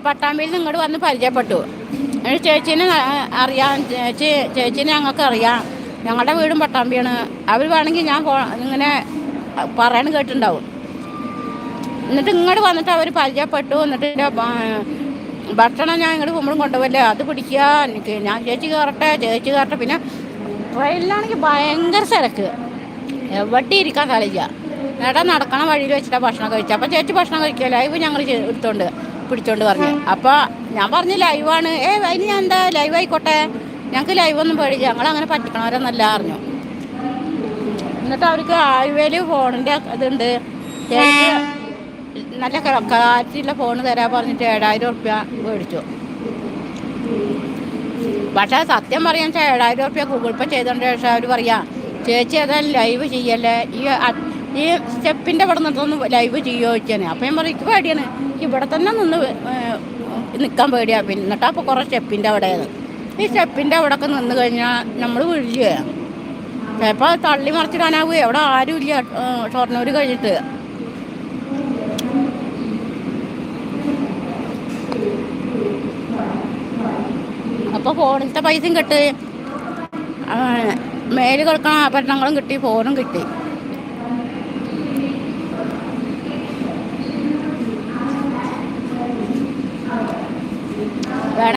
പട്ടാമ്പിയിൽ നിന്ന് ഇങ്ങോട്ട് വന്ന് പരിചയപ്പെട്ടു. ചേച്ചീനെ അറിയാം, ചേച്ചീനെ ഞങ്ങൾക്ക് അറിയാം, ഞങ്ങളുടെ വീടും പട്ടാമ്പിയാണ്. അവർ വേണമെങ്കിൽ ഞാൻ ഇങ്ങനെ പറയാൻ കേട്ടിട്ടുണ്ടാവും. എന്നിട്ട് ഇങ്ങോട്ട് വന്നിട്ട് അവർ പരിചയപ്പെട്ടു. എന്നിട്ട് ഭക്ഷണം ഞാൻ ഇങ്ങോട്ട് പോകുമ്പോഴും കൊണ്ടുപോകല്ലേ, അത് പിടിക്കുക, എനിക്ക് ഞാൻ ചേച്ചി കയറട്ടെ. പിന്നെ ട്രെയിനിലാണെങ്കിൽ ഭയങ്കര തിരക്ക്, എവിടെ ഇരിക്കാൻ സ്ഥലമില്ല. നേടാ നടക്കണ വഴിയിൽ വെച്ചിട്ടാണ് ഭക്ഷണം കഴിച്ചത്. അപ്പോൾ ചേച്ചി ഭക്ഷണം കഴിക്കുക, ലൈവ് ഞങ്ങൾ പിടിച്ചോണ്ട് പറഞ്ഞു. അപ്പോൾ ഞാൻ പറഞ്ഞു ലൈവാണ്. അതിന് ഞാൻ എന്താ ലൈവ് ആയിക്കോട്ടെ, ഞങ്ങൾക്ക് ലൈവൊന്നും പേടില്ല, ഞങ്ങളങ്ങനെ പറ്റിക്കണവരെന്നല്ല പറഞ്ഞു. എന്നിട്ട് അവർക്ക് ആയുവേൽ ഫോണിൻ്റെ ഇതുണ്ട്, ചേച്ചി നല്ല കാറ്റുള്ള ഫോൺ തരാൻ പറഞ്ഞിട്ട് 7000 ഉറുപ്യ മേടിച്ചു. പക്ഷേ സത്യം പറയാൻ 7000 ഉറുപ്യ ഗൂഗിൾ പേ ചെയ്തോണ്ട് ശേഷം അവർ പറയാം, ചേച്ചി ഏതായാലും ലൈവ് ചെയ്യല്ലേ, ഈ സ്റ്റെപ്പിൻ്റെ അവിടെ നിന്നൊന്ന് ലൈവ് ചെയ്യുമോ ചോദിച്ചാൽ. അപ്പം ഞാൻ പറയും, എനിക്ക് പേടിയാണ്, ഇവിടെ തന്നെ നിന്ന് നിൽക്കാൻ പേടിയാണ്. പിന്നെ എന്നിട്ട് അപ്പോൾ കുറേ സ്റ്റെപ്പിൻ്റെ അവിടെയാണ്. ഈ സ്റ്റെപ്പിൻ്റെ അവിടെയൊക്കെ നിന്ന് കഴിഞ്ഞാൽ നമ്മൾ വീഴുക, ചിലപ്പോൾ തള്ളി മറിച്ചിടാനാവുക. അവിടെ ആരുമില്ല ഷൊർണൂർ കഴിഞ്ഞിട്ട്. അപ്പോൾ ഫോണിലത്തെ പൈസയും കിട്ടി, മേല് കൊടുക്കണ ആഭരണങ്ങളും കിട്ടി, ഫോണും കിട്ടി.